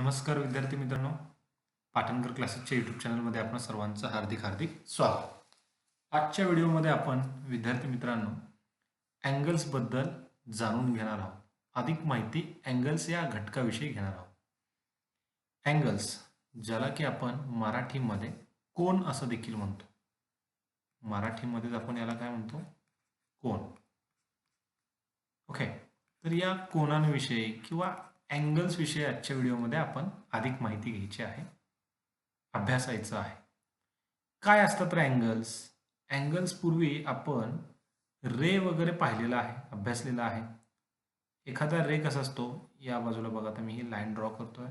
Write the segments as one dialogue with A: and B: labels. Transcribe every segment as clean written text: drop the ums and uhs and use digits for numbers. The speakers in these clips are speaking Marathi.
A: नमस्कार विद्यार्थी मित्रांनो, पाटणकर क्लासेसच्या यूट्यूब चॅनलमध्ये आपण सर्वांचं हार्दिक हार्दिक स्वागत. आजच्या व्हिडिओमध्ये आपण विद्यार्थी मित्रांनो अँगल्सबद्दल जाणून घेणार आहोत. अधिक माहिती अँगल्स या घटकाविषयी घेणार आहोत. अँगल्स ज्याला की आपण मराठीमध्ये कोन असं देखील म्हणतो. मराठीमध्येच आपण याला काय म्हणतो? कोन. ओके, तर या कोनांविषयी किंवा अँगल्स विषयी आजच्या व्हिडिओमध्ये आपण अधिक माहिती घ्यायची आहे, अभ्यासायचं आहे. काय असतात तर अँगल्स? अँगल्स पूर्वी आपण रे वगैरे पाहिलेला आहे, अभ्यासलेला आहे. एखादा रे कसा असतो, या बाजूला बघा, आता मी ही लाईन ड्रॉ करतोय,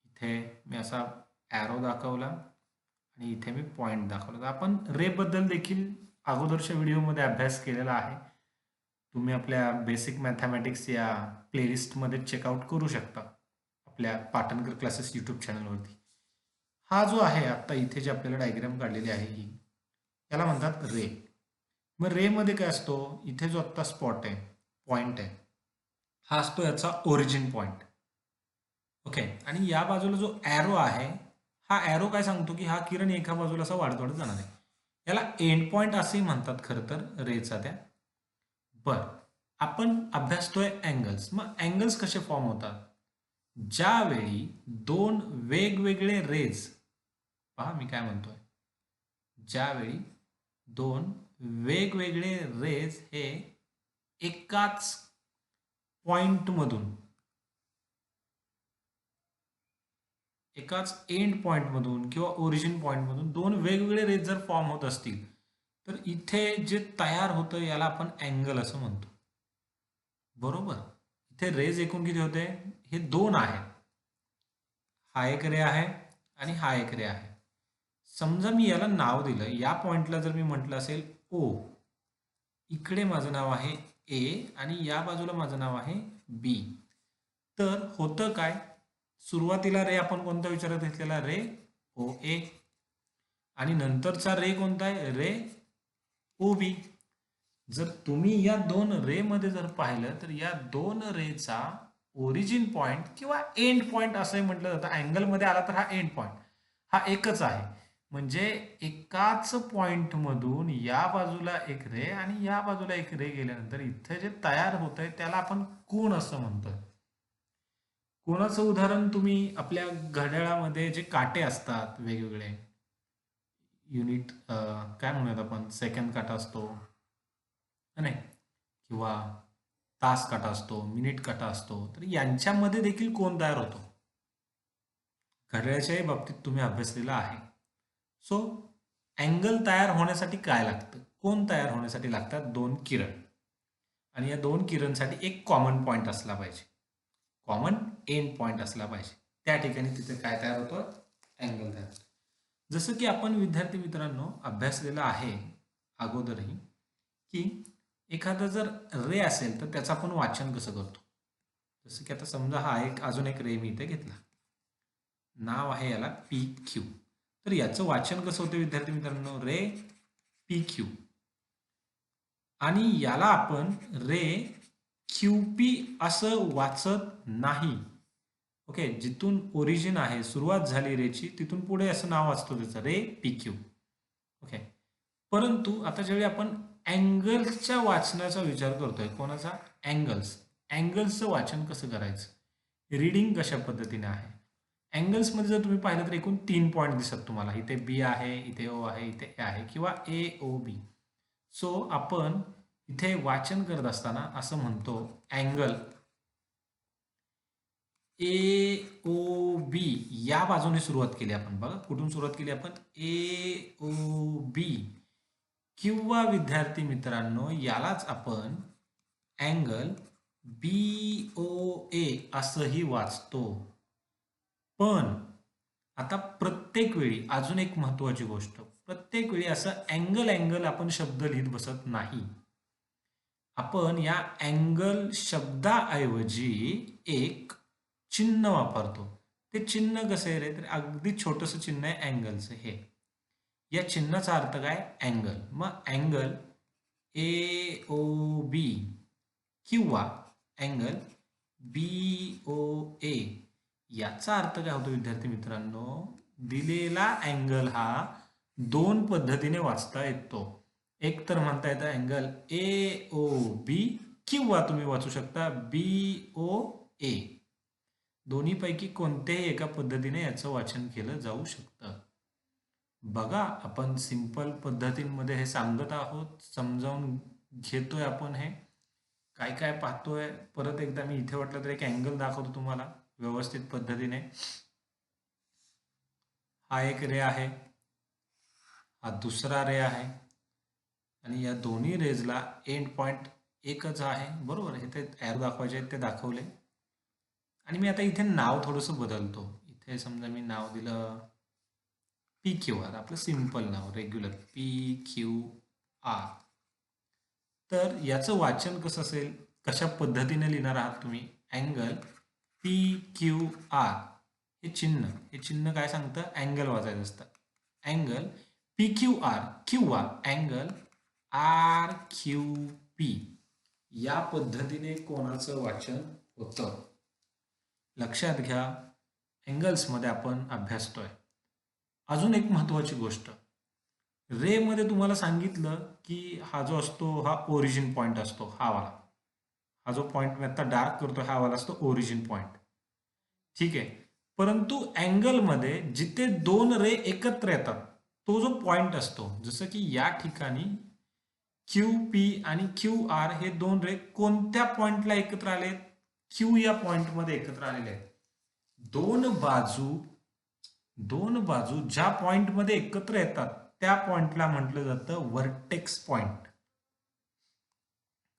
A: इथे मी असा ॲरो दाखवला आणि इथे मी पॉइंट दाखवला. तर आपण रे बद्दल देखील अगोदरच्या व्हिडिओमध्ये अभ्यास केलेला आहे. तुम्ही आपल्या बेसिक मॅथमॅटिक्स या प्लेलिस्टमध्ये चेकआउट करू शकता आपल्या पाटणकर क्लासेस यूट्यूब चॅनलवरती. हा जो आहे आत्ता इथे जे आपल्याला डायग्राम काढलेली आहे ही, याला म्हणतात रे. मग रेमध्ये काय असतो? इथे जो आत्ता स्पॉट आहे, पॉइंट आहे, हा असतो याचा ओरिजिन पॉइंट. ओके, आणि या बाजूला जो ॲरो आहे, हा ॲरो काय सांगतो की हा किरण एका बाजूला असा वाढत वाढत जाणार आहे. याला एंड पॉइंट असेही म्हणतात खरं तर रेचा त्या. बर, आपण अभ्यासतोय अँगल्स. मग अँगल्स कसे फॉर्म होतात? ज्यावेळी दोन वेगवेगळे रेज, पहा मी काय म्हणतोय, ज्यावेळी दोन वेगवेगळे रेज हे एकाच पॉइंटमधून, एकाच एंड पॉइंटमधून किंवा ओरिजिन पॉइंटमधून दोन वेगवेगळे रेज जर फॉर्म होत असतील, तर इथे जे तयार होतं याला आपण अँगल असं म्हणतो. बरोबर. इथे रेज एकूण किती होते? हे दोन आहेत. हा एक रे आहे आणि हा एक रे आहे. समजा मी याला नाव दिलं, या पॉइंटला जर मी म्हटलं असेल ओ, इकडे माझं नाव आहे ए आणि या बाजूला माझं नाव आहे बी, तर होतं काय? सुरुवातीला रे आपण कोणता विचारात घेतलेला? रे ओ ए. आणि नंतरचा रे कोणता आहे? रे ओ बी. जर तुम्ही या दोन रे मध्ये जर पाहिलं तर या दोन रेचा ओरिजिन पॉइंट किंवा एंड पॉइंट असंही म्हटलं जातं. अँगल मध्ये आला तर हा एंड पॉइंट हा एकच आहे. म्हणजे एकाच पॉइंट मधून या बाजूला एक रे आणि या बाजूला एक रे गेल्यानंतर इथे जे तयार होत आहे त्याला आपण कोन असं म्हणतोय. कोणाचं उदाहरण तुम्ही आपल्या घड्याळामध्ये जे काटे असतात वेगवेगळे युनिट, काय म्हणूयात आपण, सेकंड काटा असतो नाही, किंवा तास काटा असतो, मिनिट काटा असतो, तर यांच्यामध्ये देखील कोन तयार होतो. घड्याळाच्याही बाबतीत तुम्ही अभ्यासलेला आहे. सो अँगल तयार होण्यासाठी काय लागतं? कोन तयार होण्यासाठी लागतात दोन किरण, आणि या दोन किरणसाठी एक कॉमन पॉइंट असला पाहिजे, कॉमन एंड पॉइंट असला पाहिजे. त्या ठिकाणी तिथे काय तयार होतं? अँगल तयार होतं. जसं की आपण विद्यार्थी मित्रांनो अभ्यासलेलं आहे अगोदरही, की एखादा जर रे असेल तर त्याचं आपण वाचन कसं करतो. जसं की आता समजा हा एक अजून एक रे मी इथे घेतला, नाव आहे याला पी क्यू. तर याचं वाचन कसं होतं विद्यार्थी मित्रांनो? रे पी क्यू. आणि याला आपण रे क्यू पी असं वाचत नाही. ओके, जिथून ओरिजिन आहे, सुरुवात झाली रेची, तिथून पुढे असं नाव असतं त्याचं, रे पी क्यू. ओके, परंतु आता ज्यावेळी आपण अँगल्सच्या वाचनाचा विचार करतोय, कोणाचा? अँगल्स. अँगल्सचं वाचन कसं करायचं, रीडिंग कशा पद्धतीने आहे? अँगल्समध्ये जर तुम्ही पाहिलं तर एकूण 3 पॉईंट दिसत तुम्हाला. इथे बी आहे, इथे ओ आहे, इथे ए आहे, किंवा ए ओ बी. सो आपण इथे वाचन करत असताना असं म्हणतो, अँगल ए ओ बी या बाजूने सुरुवात केली आपण. बघा कुठून सुरुवात केली आपण? ए ओ बी. किंवा विद्यार्थी मित्रांनो यालाच आपण अँगल बी ओ ए असंही वाचतो. पण आता प्रत्येक वेळी अजून एक महत्वाची गोष्ट, प्रत्येक वेळी असं अँगल अँगल आपण शब्द लिहित बसत नाही. आपण या अँगल शब्दाऐवजी एक चिन्ह वापरतो. ते चिन्ह कसं आहे रे? तर अगदी छोटंसं चिन्ह आहे अँगलचं हे. या चिन्हाचा अर्थ काय? अँगल. मग अँगल ए ओ बी किंवा अँगल बी ओ ए याचा अर्थ काय होतो विद्यार्थी मित्रांनो, दिलेला अँगल हा दोन पद्धतीने वाचता येतो. एक तर म्हणता येतं अँगल AOB किंवा तुम्ही वाचू शकता BOA. दोन्हीपैकी कोणत्याही एका पद्धतीने याचं वाचन केलं जाऊ शकतं. बघा, आपण सिंपल पद्धतींमध्ये हे सांगत आहोत, समजावून घेतोय आपण हे काय काय पाहतोय. परत एकदा मी इथे वाटलं तर एक अँगल दाखवतो तुम्हाला व्यवस्थित पद्धतीने. हा एक रे आहे, हा दुसरा रे आहे आणि या दोन्ही रेजला एंड पॉइंट एकच आहे. बरोबर, हे ते एरो दाखवायचे आहेत ते दाखवले. आणि मी आता इथे नाव थोडंसं बदलतो. इथे समजा मी नाव दिलं PQR, आपलं सिंपल नाव रेग्युलर PQR. तर याचं वाचन कसं असेल, कशा पद्धतीने लिहिणार आहात तुम्ही? अँगल PQR हे चिन्ह काय सांगतं? अँगल वाचायचं असतं. अँगल PQR किंवा अँगल RQP या पद्धतीने कोणाचं वाचन होतं? लक्षात घ्या, अँगल्समध्ये आपण अभ्यासतोय. अजून एक महत्त्वाची गोष्ट, रे मध्ये तुम्हाला सांगितलं की हा जो असतो हा ओरिजिन पॉइंट असतो, हा वाला. हा जो पॉइंट मी आता डार्क करतो हा वाला असतो ओरिजिन पॉइंट. ठीक आहे, परंतु अँगलमध्ये जिथे दोन रे एकत्र येतात तो जो पॉइंट असतो, जसं की या ठिकाणी QP आणि QR हे दोन रे कोणत्या पॉइंटला एकत्र आलेत? Q या पॉइंटमध्ये एकत्र आलेले आहेत. दोन बाजू ज्या पॉइंटमध्ये एकत्र येतात त्या पॉइंटला म्हटलं जातं वर्टेक्स पॉइंट.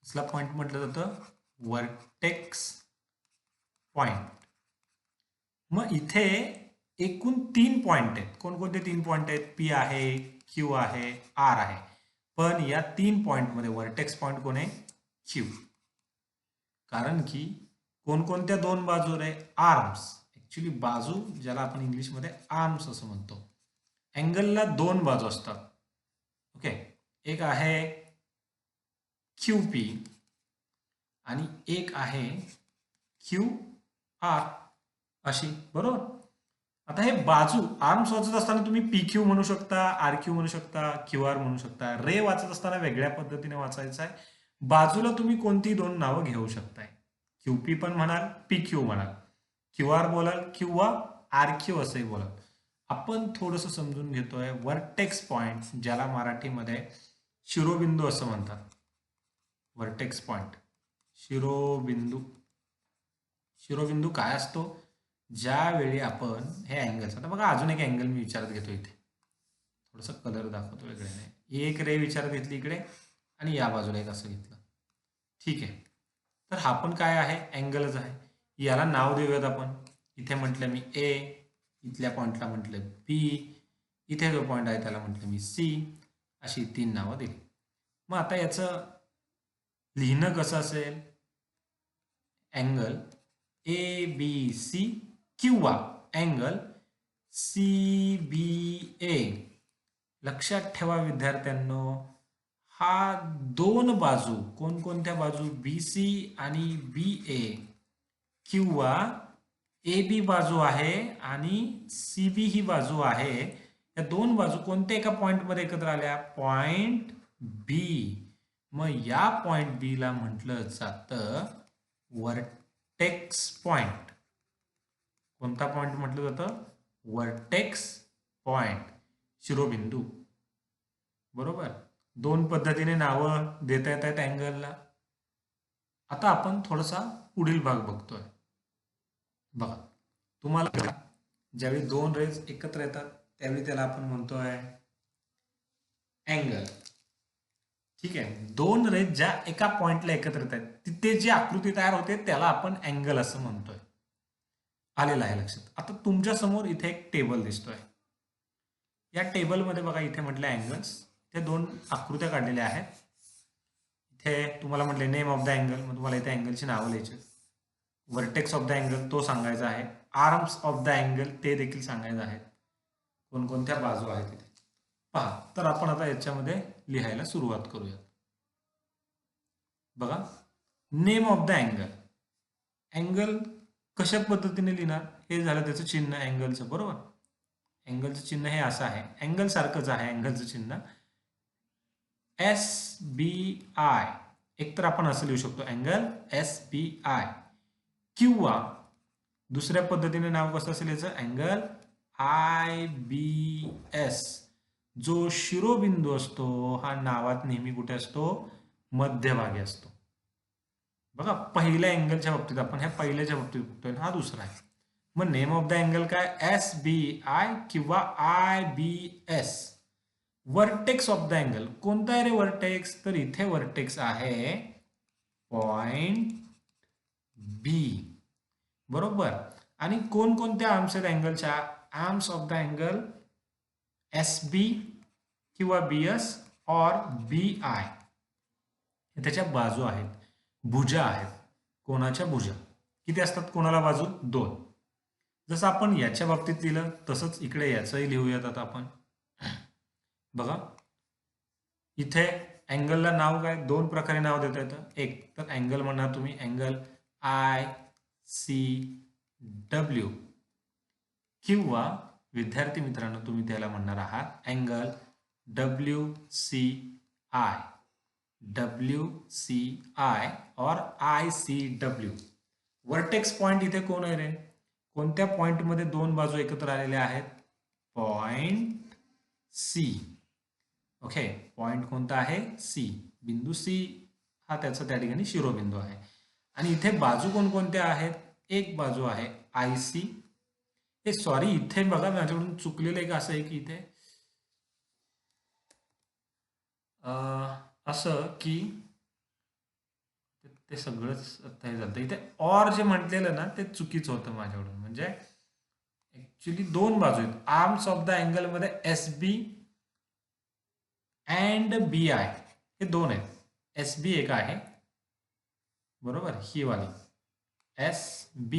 A: कसला पॉइंट म्हटलं जातं? Vertex point. मग इथे एकूण 3 पॉइंट आहेत. कोणकोणते 3 पॉइंट आहेत? P आहे, Q आहे, R आहे. पण या 3 पॉइंटमध्ये वर्टेक्स पॉइंट कोण आहे? Q. कारण की कोणकोणत्या दोन बाजू रे? आर्म्स. ऍक्च्युली बाजू ज्याला आपण इंग्लिशमध्ये आर्म्स असं म्हणतो. अँगलला दोन बाजू असतात. ओके, एक आहे QP आणि एक आहे QR अशी. बरोबर, आता हे बाजू आर्म्स वाचत असताना तुम्ही PQ म्हणू शकता, RQ म्हणू शकता, QR म्हणू शकता. रे वाचत असताना वेगळ्या पद्धतीने वाचायचं आहे. बाजूला तुम्ही कोणती दोन नावं घेऊ शकताय. QP पण म्हणाल, PQ म्हणाल, QR बोलाल किंवा RQ असंही बोलाल. आपण थोडंसं समजून घेतोय वर्टेक्स पॉइंट, ज्याला मराठीमध्ये शिरोबिंदू असं म्हणतात. वर्टेक्स पॉइंट, शिरोबिंदू काय असतो? ज्यावेळी आपण हे अँगल्स, आता बघा अजून एक अँगल मी विचारात घेतो. इथे थोडंसं कलर दाखवतो वेगळ्याने. एक रे विचारात घेतली इकडे आणि या बाजूला एक असं घेतलं. ठीक आहे, तर हा पण काय आहे? अँगलच आहे. याला नाव देऊयात आपण. इथे म्हटलं मी A, इथल्या पॉइंटला म्हटलं B, इथे जो पॉइंट आहे त्याला म्हटलं मी C. अशी 3 नावं दिली. मग आता याचं लिहिणं कसं असेल? अँगल ABC किंवा अँगल CBA. लक्षात ठेवा विद्यार्थ्यांनो, हा दोन बाजू, कोणकोणत्या बाजू? BC आणि BA किंवा AB बाजू आहे आणि CB ही बाजू आहे. या दोन बाजू कोणत्या एका पॉइंटमध्ये एकत्र आल्या? Point B. मग या पॉइंट B ला म्हटलं जातं वर्टेक्स पॉइंट. कोणता पॉइंट म्हटलं जातं? वर्टेक्स पॉइंट, शिरोबिंदू. बरोबर, दोन पद्धतीने नावं देता येत आहेत अँगलला. आता आपण थोडासा पुढील भाग बघतोय. बघा, तुम्हाला ज्यावेळी दोन रेज एकत्र येतात त्यावेळी त्याला आपण म्हणतोय अँगल. ठीक आहे, दोन रेज ज्या एका पॉइंटला एकत्र येत आहेत तिथे जी आकृती तयार होते त्याला आपण अँगल असं म्हणतोय. आलेलं आहे लक्षात? आता तुमच्या समोर इथे एक टेबल दिसतोय. या टेबलमध्ये बघा, इथे म्हटलं अँगल्स, इथे दोन आकृत्या काढलेल्या आहेत. इथे तुम्हाला म्हटले नेम ऑफ द अँगल, मग तुम्हाला इथे अँगलची नावं लिहायची. वर्टेक्स ऑफ द अँगल तो सांगायचा आहे. आर्म्स ऑफ द अँगल ते देखील सांगायचं आहे. कोणकोणत्या बाजू आहेत तिथे पहा. तर आपण आता याच्यामध्ये लिहायला सुरुवात करूयात. बघा, name of the angle. Angle कशा पद्धतीने लिहिणार? हे झालं त्याचं चिन्ह अँगलचं, बरोबर. अँगलचं चिन्ह हे असं आहे, अँगल सारखंच आहे अँगलचं चिन्ह. SBI एक तर आपण असं लिहू शकतो अँगल SBI, किंवा दुसऱ्या पद्धतीने नाव कसं असेल याचं, अँगल IBS. जो शिरोबिंदू असतो हा नावात नेहमी कुठे असतो? मध्यभागी असतो. बघा, पहिल्या अँगलच्या बाबतीत आपण ह्या पहिल्याच्या बाबतीत बघतोय, हा दुसरा आहे. मग नेम ऑफ द अँगल काय? SBI किंवा IBS. Vertex of the angle कोणता आहे रे वर्टेक्स? तर इथे वर्टेक्स आहे पॉइंट बी, बरोबर. आणि कोणकोणत्या आर्म्स आहेत अँगलच्या? Arms of the angle SB किंवा BS और BI. त्याच्या बाजू आहेत, भुजा आहेत. कोणाच्या भुजा? किती असतात कोणाला बाजू? 2. जसं आपण याच्या बाबतीत लिहिलं तसंच इकडे याचंही लिहूयात आता आपण. बघा, इथे अँगलला नाव काय? 2 प्रकारे नाव देता येतं. एक तर अँगल म्हणणार तुम्ही अँगल ICW, किंवा विद्यार्थी मित्रांनो तुम्ही त्याला म्हणणार आहात अँगल WCI और ICW. वर्टेक्स पॉइंट इथे कोण आहे रे? कोणत्या पॉइंट मध्ये 2 बाजू एकत्र आलेल्या आहेत? Point C. ओके, पॉइंट कोणता आहे? C. बिंदू C हा त्याचा त्या ठिकाणी शिरोबिंदू आहे. आणि इथे बाजू कोणकोणत्या आहेत? एक बाजू आहे IC. हे सॉरी, इथे बघा माझ्याकडून चुकलेलं एक असं आहे की इथे असं की ते सगळंच आता हे झालं. इथे और जे म्हटलेलं ना ते चुकीचं होतं माझ्याकडून. म्हणजे ऍक्च्युली 2 बाजू आहेत आर्म्स ऑफ द अँगल मध्ये, SB अँड BI हे 2 आहेत. SB एक आहे, बरोबर, ही वाली SB,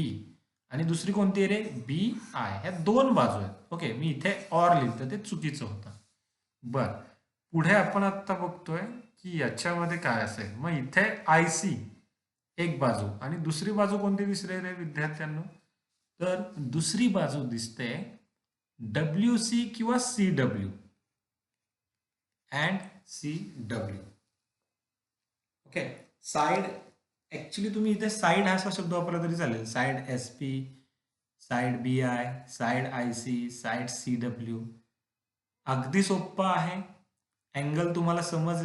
A: आणि दुसरी कोणती आहे रे? BI. ह्या 2 बाजू आहेत. ओके, मी इथे और लिहिलं ते चुकीचं होतं. बर, पुढे आपण आता बघतोय की याच्यामध्ये काय असेल. मग इथे IC एक बाजू, आणि दुसरी बाजू कोणती दिसते रे विद्यार्थ्यांनो? तर दुसरी बाजू दिसते WC किंवा CW and CW. Okay, side, actually तुम्ही इथे साइड हा असा शब्द वापरला तरी चालेल. Side SP, side BI, side IC, side CW. अगदी सोप्पा आहे. अँगल तुम्हाला समज